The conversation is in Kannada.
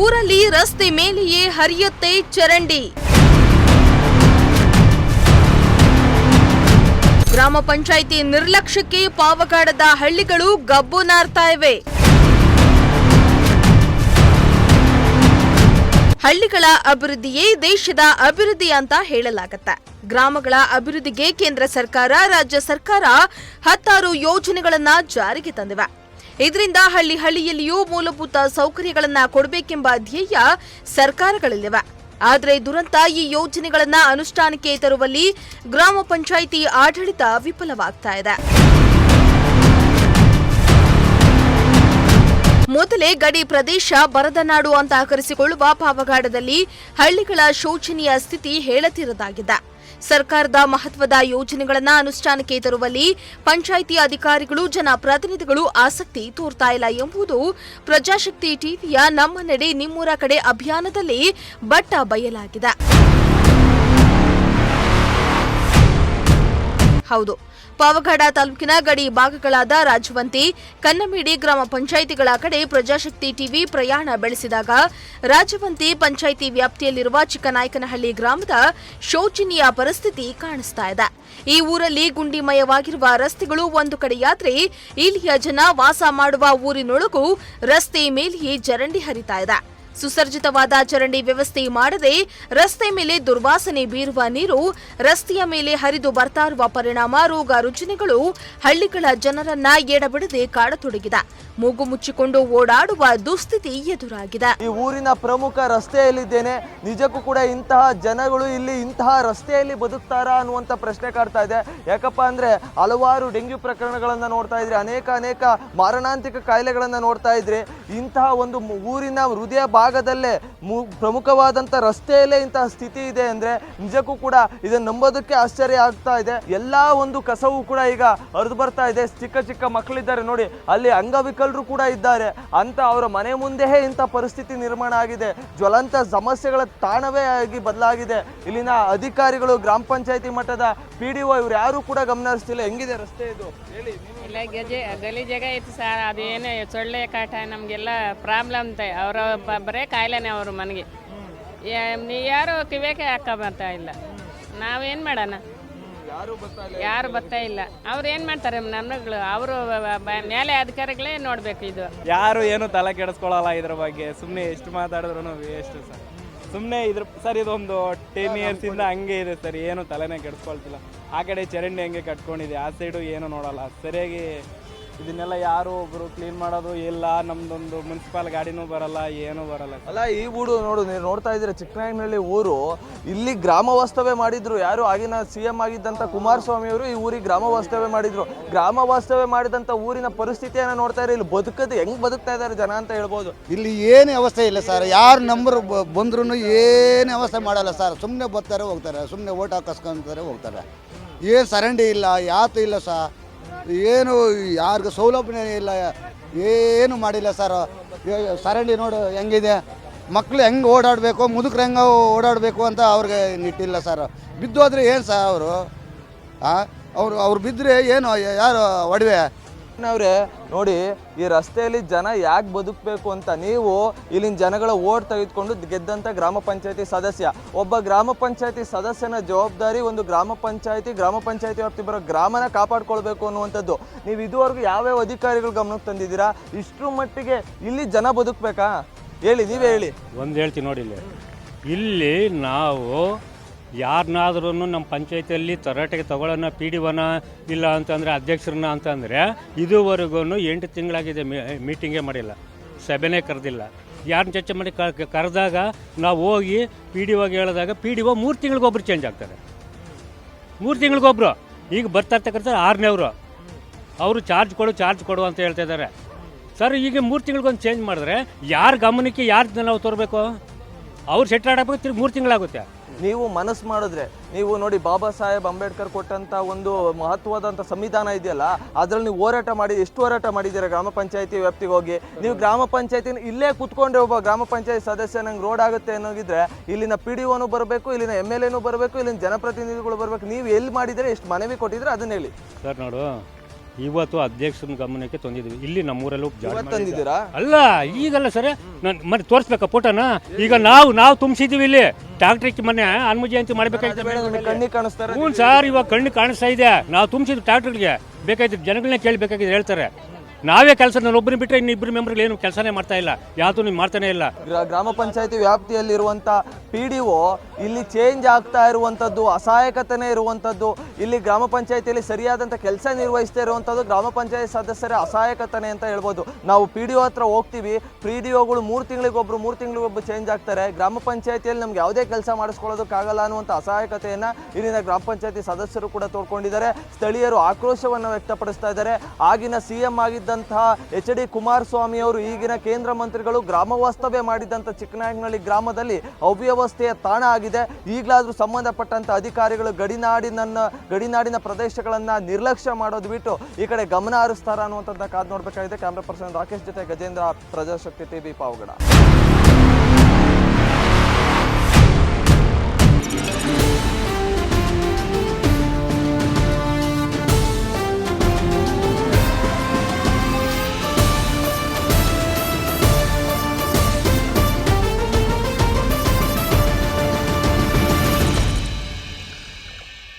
ಊರಲ್ಲಿ ರಸ್ತೆ ಮೇಲೆಯೇ ಹರಿಯುತ್ತೆ ಚರಂಡಿ. ಗ್ರಾಮ ಪಂಚಾಯಿತಿ ನಿರ್ಲಕ್ಷ್ಯಕ್ಕೆ ಪಾವಗಡದ ಹಳ್ಳಿಗಳು ಗಬ್ಬು ನಾರ್ತಾ ಇವೆ. ಹಳ್ಳಿಗಳ ಅಭಿವೃದ್ಧಿಯೇ ದೇಶದ ಅಭಿವೃದ್ಧಿ ಅಂತ ಹೇಳಲಾಗುತ್ತೆ. ಗ್ರಾಮಗಳ ಅಭಿವೃದ್ಧಿಗೆ ಕೇಂದ್ರ ಸರ್ಕಾರ, ರಾಜ್ಯ ಸರ್ಕಾರ 16 ಯೋಜನೆಗಳನ್ನ ಜಾರಿಗೆ ತಂದಿವೆ. ಇದರಿಂದ ಹಳ್ಳಿಯಲ್ಲಿಯೂ ಮೂಲಭೂತ ಸೌಕರ್ಯಗಳನ್ನ ಕೊಡಬೇಕೆಂಬ ಧ್ಯೇಯ ಸರ್ಕಾರಗಳಲ್ಲಿವೆ. ಆದರೆ ದುರಂತ, ಈ ಯೋಜನೆಗಳನ್ನ ಅನುಷ್ಠಾನಕ್ಕೆ ತರುವಲ್ಲಿ ಗ್ರಾಮ ಪಂಚಾಯಿತಿ ಆಡಳಿತ ವಿಫಲವಾಗ್ತಾ ಇದೆ. ಮೊದಲೇ ಗಡಿ ಪ್ರದೇಶ ಬರದ ನಾಡು ಅಂತ ಕರೆಸಿಕೊಳ್ಳುವ ಪಾವಗಡದಲ್ಲಿ ಹಳ್ಳಿಗಳ ಶೋಚನೀಯ ಸ್ಥಿತಿ ಹೇಳತಿರದಾಗಿದೆ. ಸರ್ಕಾರದ ಮಹತ್ವದ ಯೋಜನೆಗಳನ್ನು ಅನುಷ್ಠಾನಕ್ಕೆ ತರುವಲ್ಲಿ ಪಂಚಾಯಿತಿ ಅಧಿಕಾರಿಗಳು, ಜನಪ್ರತಿನಿಧಿಗಳು ಆಸಕ್ತಿ ತೋರ್ತಾ ಇಲ್ಲ ಎಂಬುದು ಪ್ರಜಾಶಕ್ತಿ ಟಿವಿಯ ನಮ್ಮ ನಡೆ ನಿಮ್ಮೂರ ಕಡೆ ಅಭಿಯಾನದಲ್ಲಿ ಬಟ್ಟ ಬಯಲಾಗಿದೆ. ಹೌದು, ಪಾವಗಡ ತಾಲೂಕಿನ ಗಡಿ ಭಾಗಗಳಾದ ರಾಜವಂತಿ, ಕನ್ನಮೇಡಿ ಗ್ರಾಮ ಪಂಚಾಯಿತಿಗಳ ಕಡೆ ಪ್ರಜಾಶಕ್ತಿ ಟಿವಿ ಪ್ರಯಾಣ ಬೆಳೆಸಿದಾಗ ರಾಜವಂತಿ ಪಂಚಾಯಿತಿ ವ್ಯಾಪ್ತಿಯಲ್ಲಿರುವ ಚಿಕ್ಕನಾಯಕನಹಳ್ಳಿ ಗ್ರಾಮದ ಶೋಚನೀಯ ಪರಿಸ್ಥಿತಿ ಕಾಣಿಸ್ತಾ ಇದೆ. ಈ ಊರಲ್ಲಿ ಗುಂಡಿಮಯವಾಗಿರುವ ರಸ್ತೆಗಳು ಒಂದು ಕಡೆಯಾದ್ರೆ, ಇಲ್ಲಿಯ ಜನ ವಾಸ ಮಾಡುವ ಊರಿನೊಳಗೂ ರಸ್ತೆ ಮೇಲೆಯೇ ಚರಂಡಿ ಹರಿತಾ ಇದೆ. ಸುಸರ್ಜಿತವಾದ ಚರಂಡಿ ವ್ಯವಸ್ಥೆ ಮಾಡದೆ ರಸ್ತೆ ಮೇಲೆ ದುರ್ವಾಸನೆ ಬೀರುವ ನೀರು ರಸ್ತೆಯ ಮೇಲೆ ಹರಿದು ಬರ್ತಾ ಇರುವ ಪರಿಣಾಮ ರೋಗ ರುಜಿನಗಳು ಹಳ್ಳಿಗಳ ಜನರನ್ನ ಎಡಬಿಡದೆ ಕಾಡತೊಡಗಿದೆ. ಮೂಗು ಮುಚ್ಚಿಕೊಂಡು ಓಡಾಡುವ ದುಸ್ಥಿತಿ ಎದುರಾಗಿದೆ. ಈ ಊರಿನ ಪ್ರಮುಖ ರಸ್ತೆಯಲ್ಲಿದ್ದೇನೆ. ನಿಜಕ್ಕೂ ಕೂಡ ಇಂತಹ ಜನಗಳು ಇಲ್ಲಿ ಇಂತಹ ರಸ್ತೆಯಲ್ಲಿ ಬದುಕ್ತಾರಾ ಅನ್ನುವಂಥ ಪ್ರಶ್ನೆ ಕಾಡ್ತಾ ಇದೆ. ಯಾಕಪ್ಪ ಅಂದ್ರೆ ಹಲವಾರು ಡೆಂಗ್ಯೂ ಪ್ರಕರಣಗಳನ್ನ ನೋಡ್ತಾ ಇದ್ರಿ, ಅನೇಕ ಮಾರಣಾಂತಿಕ ಕಾಯಿಲೆಗಳನ್ನ ನೋಡ್ತಾ ಇದ್ರಿ. ಇಂತಹ ಒಂದು ಊರಿನ ಹೃದಯ ಭಾಗದಲ್ಲೇ ಪ್ರಮುಖವಾದಂಥ ರಸ್ತೆಯಲ್ಲೇ ಇಂತಹ ಸ್ಥಿತಿ ಇದೆ ಅಂದ್ರೆ ನಿಜಕ್ಕೂ ಕೂಡ ಇದನ್ನು ನಂಬೋದಕ್ಕೆ ಆಶ್ಚರ್ಯ ಆಗ್ತಾ ಇದೆ. ಎಲ್ಲಾ ಒಂದು ಕಸವು ಕೂಡ ಈಗ ಹರಿದು ಬರ್ತಾ ಇದೆ. ಚಿಕ್ಕ ಮಕ್ಕಳಿದ್ದಾರೆ ನೋಡಿ, ಅಲ್ಲಿ ಅಂಗವಿಕಲರು ಕೂಡ ಇದ್ದಾರೆ ಅಂತ ಅವರ ಮನೆ ಮುಂದೆಯೇ ಇಂಥ ಪರಿಸ್ಥಿತಿ ನಿರ್ಮಾಣ ಆಗಿದೆ. ಜ್ವಲಂತ ಸಮಸ್ಯೆಗಳ ತಾಣವೇ ಆಗಿ ಬದಲಾಗಿದೆ. ಇಲ್ಲಿನ ಅಧಿಕಾರಿಗಳು, ಗ್ರಾಮ ಪಂಚಾಯತಿ ಮಟ್ಟದ PDO ಇವ್ರು ಯಾರು ಕೂಡ ಗಮನ ಹರಿಸ್ತಿಲ್ಲ. ಹೆಂಗಿದೆ ರಸ್ತೆ ಇದು ಹೇಳಿ? ಇಲ್ಲ, ಗಲೀಜಾಗ ಐತಿ ಸರ್. ಅದೇನು ಸೊಳ್ಳೆ ಕಾಟ ನಮಗೆಲ್ಲ ಪ್ರಾಬ್ಲಮ್ ಅಂತ. ಅವರ ಬರೇ ಕಾಯಿಲೆನೇ ಅವ್ರ ಮನೆಗೆ. ಯಾರು ಕಿವಿಯಾಕೆ ಹಾಕೊಂಬರ್ತಾ ಇಲ್ಲ. ನಾವೇನು ಮಾಡೋಣ? ಯಾರು ಬರ್ತಾ ಇಲ್ಲ. ಅವ್ರು ಏನು ಮಾಡ್ತಾರೆ ನಮ್ಮಗಳು? ಅವರು ಮೇಲೆ ಅಧಿಕಾರಿಗಳೇ ನೋಡಬೇಕು. ಇದು ಯಾರು ಏನು ತಲೆ ಕೆಡಿಸ್ಕೊಳ್ಳಲ್ಲ ಇದ್ರ ಬಗ್ಗೆ. ಸುಮ್ಮನೆ ಎಷ್ಟು ಮಾತಾಡಿದ್ರು ವೇಸ್ಟ್ ಸರ್. ಸುಮ್ಮನೆ ಸರ್ ಇದೊಂದು 10 ಇಯರ್ಸಿಂದ ಹಂಗೆ ಇದೆ ಸರ್. ಏನು ತಲೆನೇ ಕೆಡಿಸ್ಕೊಳ್ತಿಲ್ಲ. ಆ ಕಡೆ ಚರಂಡಿ ಹಂಗೆ ಕಟ್ಕೊಂಡಿದೆ, ಆ ಸೈಡು ಏನು ನೋಡಲ್ಲ ಸರಿಯಾಗಿ. ಇದನ್ನೆಲ್ಲ ಯಾರು ಒಬ್ರು ಕ್ಲೀನ್ ಮಾಡೋದು ಇಲ್ಲ. ನಮ್ದೊಂದು ಮುನ್ಸಿಪಾಲ್ ಗಾಡಿನೂ ಬರಲ್ಲ, ಏನೂ ಬರಲ್ಲ. ಅಲ್ಲ, ಈ ಊರು ನೋಡು, ನೀವು ನೋಡ್ತಾ ಇದ್ದೀರಾ ಚಿಕ್ಕನಾಯಕನಹಳ್ಳಿ ಊರು. ಇಲ್ಲಿ ಗ್ರಾಮ ವಾಸ್ತವ್ಯ ಮಾಡಿದ್ರು ಯಾರು? ಆಗಿನ CM ಆಗಿದ್ದಂಥ ಕುಮಾರಸ್ವಾಮಿ ಅವರು ಈ ಊರಿಗೆ ಗ್ರಾಮ ವಾಸ್ತವ್ಯ ಮಾಡಿದ್ರು. ಗ್ರಾಮ ವಾಸ್ತವ್ಯ ಮಾಡಿದಂಥ ಊರಿನ ಪರಿಸ್ಥಿತಿಯನ್ನು ನೋಡ್ತಾ ಇದ್ದಾರೆ. ಇಲ್ಲಿ ಬದುಕದು ಹೆಂಗ್ ಬದುಕ್ತಾ ಇದ್ದಾರೆ ಜನ ಅಂತ ಹೇಳ್ಬೋದು. ಇಲ್ಲಿ ಏನು ವ್ಯವಸ್ಥೆ ಇಲ್ಲ ಸರ್. ಯಾರು ನಂಬರ್ ಬಂದ್ರೂ ಏನು ವ್ಯವಸ್ಥೆ ಮಾಡಲ್ಲ ಸರ್. ಸುಮ್ಮನೆ ಬರ್ತಾರೆ ಹೋಗ್ತಾರೆ, ಸುಮ್ಮನೆ ಓಟ್ ಹಾಕಿಸ್ಕೊಂತಾರೆ ಹೋಗ್ತಾರೆ. ಏನು ಚರಂಡಿ ಇಲ್ಲ, ಯಾತು ಇಲ್ಲ ಸರ್. ಏನು ಯಾರಿಗೂ ಸೌಲಭ್ಯ ಇಲ್ಲ, ಏನು ಮಾಡಿಲ್ಲ ಸರ್. ಚರಂಡಿ ನೋಡು ಹೆಂಗಿದೆ. ಮಕ್ಕಳು ಹೆಂಗೆ ಓಡಾಡಬೇಕು, ಮುದುಕರು ಹೆಂಗೆ ಓಡಾಡಬೇಕು ಅಂತ ಅವ್ರಿಗೆ ನಿಟ್ಟಿಲ್ಲ ಸರ್. ಬಿದ್ದೋದ್ರೆ ಏನು ಸರ್ ಅವರು? ಅವ್ರು ಬಿದ್ದರೆ ಏನು ಯಾರು ಒಡವೆ? ಅವರೇ ನೋಡಿ, ಈ ರಸ್ತೆಯಲ್ಲಿ ಜನ ಯಾಕೆ ಬದುಕಬೇಕು ಅಂತ ನೀವು ಇಲ್ಲಿನ ಜನಗಳ ಓಟ್ ತೆಗೆದುಕೊಂಡು ಗೆದ್ದಂಥ ಗ್ರಾಮ ಪಂಚಾಯತಿ ಸದಸ್ಯ. ಒಬ್ಬ ಗ್ರಾಮ ಪಂಚಾಯತಿ ಸದಸ್ಯನ ಜವಾಬ್ದಾರಿ ಒಂದು ಗ್ರಾಮ ಪಂಚಾಯತಿ ವ್ಯಾಪ್ತಿ ಬರೋ ಗ್ರಾಮನ ಕಾಪಾಡ್ಕೊಳ್ಬೇಕು ಅನ್ನುವಂಥದ್ದು. ನೀವು ಇದುವರೆಗೂ ಯಾವ್ಯಾವ ಅಧಿಕಾರಿಗಳು ಗಮನಕ್ಕೆ ತಂದಿದ್ದೀರಾ? ಇಷ್ಟರ ಮಟ್ಟಿಗೆ ಇಲ್ಲಿ ಜನ ಬದುಕಬೇಕಾ? ಹೇಳಿ, ನೀವೇ ಹೇಳಿ. ಒಂದು ಹೇಳ್ತೀನಿ ನೋಡಿ, ಇಲ್ಲಿ ನಾವು ಯಾರನ್ನಾದ್ರೂ ನಮ್ಮ ಪಂಚಾಯತಿಯಲ್ಲಿ ತರಾಟೆಗೆ ತಗೊಳ್ಳೋಣ, PDOನ ಇಲ್ಲ ಅಂತಂದರೆ ಅಧ್ಯಕ್ಷರನ್ನ ಅಂತಂದರೆ ಇದುವರೆಗೂ 8 ತಿಂಗಳಾಗಿದೆ ಮೀಟಿಂಗೇ ಮಾಡಿಲ್ಲ, ಸಭೆನೇ ಕರೆದಿಲ್ಲ. ಯಾರನ್ನ ಚರ್ಚೆ ಮಾಡಿ ಕರೆದಾಗ ನಾವು ಹೋಗಿ PDOಗೆ ಹೇಳಿದಾಗ PDO 3 ತಿಂಗಳಿಗೊಬ್ಬರು ಚೇಂಜ್ ಆಗ್ತಾರೆ. 3 ತಿಂಗಳಿಗೊಬ್ಬರು. ಈಗ ಬರ್ತಾ ಇರ್ತಕ್ಕಂಥ 6ನೇವರು ಅವರು ಚಾರ್ಜ್ ಕೊಡು ಅಂತ ಹೇಳ್ತಾ ಇದ್ದಾರೆ ಸರ್. ಈಗ 3 ತಿಂಗಳಿಗೊಂದು ಚೇಂಜ್ ಮಾಡಿದ್ರೆ ಯಾರ ಗಮನಕ್ಕೆ ಯಾರು ನಾವು ತರಬೇಕು? ಅವ್ರು ಸೆಟ್ ಆಡಬೇಕು. 3 ತಿಂಗಳಾಗುತ್ತೆ. ನೀವು ಮನಸ್ಸು ಮಾಡಿದ್ರೆ ನೀವು ನೋಡಿ, ಬಾಬಾ ಸಾಹೇಬ್ ಅಂಬೇಡ್ಕರ್ ಕೊಟ್ಟಂಥ ಒಂದು ಮಹತ್ವದಂಥ ಸಂವಿಧಾನ ಇದೆಯಲ್ಲ, ಅದರಲ್ಲಿ ನೀವು ಹೋರಾಟ ಮಾಡಿ ಎಷ್ಟು ಹೋರಾಟ ಮಾಡಿದ್ದೀರಾ? ಗ್ರಾಮ ಪಂಚಾಯತಿ ವ್ಯಾಪ್ತಿಗೆ ಹೋಗಿ ನೀವು ಗ್ರಾಮ ಪಂಚಾಯತಿನ ಇಲ್ಲೇ ಕೂತ್ಕೊಂಡ್ರೆ ಒಬ್ಬ ಗ್ರಾಮ ಪಂಚಾಯತ್ ಸದಸ್ಯ ನಂಗೆ ರೋಡ್ ಆಗುತ್ತೆ ಅನ್ನೋಗಿದ್ರೆ ಇಲ್ಲಿನ PDOನೂ ಬರಬೇಕು, ಇಲ್ಲಿನ MLAನೂ ಬರಬೇಕು, ಇಲ್ಲಿನ ಜನಪ್ರತಿನಿಧಿಗಳು ಬರಬೇಕು. ನೀವು ಎಲ್ಲಿ ಮಾಡಿದರೆ ಎಷ್ಟು ಮನವಿ ಕೊಟ್ಟಿದ್ರೆ ಅದನ್ನ ಹೇಳಿ ಸರ್. ನೋಡು, ಇವತ್ತು ಅಧ್ಯಕ್ಷನ ಗಮನಕ್ಕೆ ತಂದಿದ್ವಿ. ಇಲ್ಲಿ ನಮ್ಮೂರಲ್ಲೂ ಇವತ್ತು ತಂದಿದ್ದೀರಾ? ಅಲ್ಲ ಈಗಲ್ಲ ಸರ್, ನಾನು ಮತ್ತೆ ತೋರಿಸ್ಬೇಕಾ ಫೋಟೋನ? ಈಗ ನಾವು ತುಂಬಿಸಿದ್ದೀವಿ ಇಲ್ಲಿ ಟ್ಯಾಕ್ಟ್ರಿಗೆ. ಮೊನ್ನೆ ಹನುಮ ಜಯಂತಿ ಮಾಡಬೇಕಾಗಿತ್ತು. ಕಣ್ಣಿಗೆ ಕಾಣಿಸ್ತಾರೆ. ಹ್ಞೂ ಸರ್, ಇವಾಗ ಕಣ್ಣು ಕಾಣಿಸ್ತಾ ಇದೆ. ನಾವು ತುಂಬಿಸಿದ್ದು ಟ್ಯಾಕ್ಟ್ರಿಗೆ ಬೇಕಾಯ್ತು, ಜನಗಳನ್ನ ಕೇಳಬೇಕಾಗಿದೆ ಹೇಳ್ತಾರೆ. ನಾವೇ ಕೆಲಸ, ನಾನು ಒಬ್ಬರು ಬಿಟ್ಟರೆ ಇನ್ನಿಬ್ಬರು ಮೆಂಬರ್ಗಳು ಏನು ಕೆಲಸನೇ ಮಾಡ್ತಾ ಇಲ್ಲ, ಯಾವುದು ನೀವು ಮಾಡ್ತಾನೆ ಇಲ್ಲ. ಗ್ರಾಮ ಪಂಚಾಯತಿ ವ್ಯಾಪ್ತಿಯಲ್ಲಿರುವಂಥ PDO ಇಲ್ಲಿ ಚೇಂಜ್ ಆಗ್ತಾ ಇರುವಂಥದ್ದು, ಅಸಹಾಯಕತೆನೇ ಇರುವಂಥದ್ದು, ಇಲ್ಲಿ ಗ್ರಾಮ ಪಂಚಾಯತಿಯಲ್ಲಿ ಸರಿಯಾದಂಥ ಕೆಲಸ ನಿರ್ವಹಿಸ್ತಾ ಇರುವಂಥದ್ದು ಗ್ರಾಮ ಪಂಚಾಯತ್ ಸದಸ್ಯರ ಅಸಹಾಯಕತೆ ಅಂತ ಹೇಳ್ಬೋದು. ನಾವು PDO ಹತ್ರ ಹೋಗ್ತೀವಿ, PDOಗಳು 3 ತಿಂಗಳಿಗೊಬ್ಬರು ಚೇಂಜ್ ಆಗ್ತಾರೆ. ಗ್ರಾಮ ಪಂಚಾಯತಿಯಲ್ಲಿ ನಮ್ಗೆ ಯಾವುದೇ ಕೆಲಸ ಮಾಡಿಸ್ಕೊಳ್ಳೋದಕ್ಕಾಗಲ್ಲ ಅನ್ನುವಂಥ ಅಸಹಾಯಕತೆಯನ್ನು ಇಲ್ಲಿನ ಗ್ರಾಮ ಪಂಚಾಯತಿ ಸದಸ್ಯರು ಕೂಡ ತೋರ್ಕೊಂಡಿದ್ದಾರೆ. ಸ್ಥಳೀಯರು ಆಕ್ರೋಶವನ್ನು ವ್ಯಕ್ತಪಡಿಸ್ತಾ ಇದ್ದಾರೆ. ಆಗಿನ CM ಆಗಿದ್ದಂತಹ HD ಕುಮಾರಸ್ವಾಮಿ ಅವರು, ಈಗಿನ ಕೇಂದ್ರ ಮಂತ್ರಿಗಳು ಗ್ರಾಮ ವಾಸ್ತವ್ಯ ಮಾಡಿದಂಥ ಚಿಕ್ಕನಾಯಕನಹಳ್ಳಿ ಗ್ರಾಮದಲ್ಲಿ ಅವ್ಯವಸ್ಥೆಯ ತಾಣ ಆಗಿದೆ. ಈಗಲಾದರೂ ಸಂಬಂಧಪಟ್ಟಂಥ ಅಧಿಕಾರಿಗಳು ಗಡಿನಾಡಿನ ಪ್ರದೇಶಗಳನ್ನು ನಿರ್ಲಕ್ಷ್ಯ ಮಾಡೋದು ಬಿಟ್ಟು ಈ ಕಡೆ ಗಮನ ಹರಿಸ್ತಾರ ಅನ್ನುವಂಥದ್ದನ್ನ ಕಾದು ನೋಡಬೇಕಾಗಿದೆ. ಕ್ಯಾಮ್ರಾ ಪರ್ಸನ್ ರಾಕೇಶ್ ಜೊತೆ ಗಜೇಂದ್ರ, ಪ್ರಜಾಶಕ್ತಿ TV, ಪಾವಗಡ.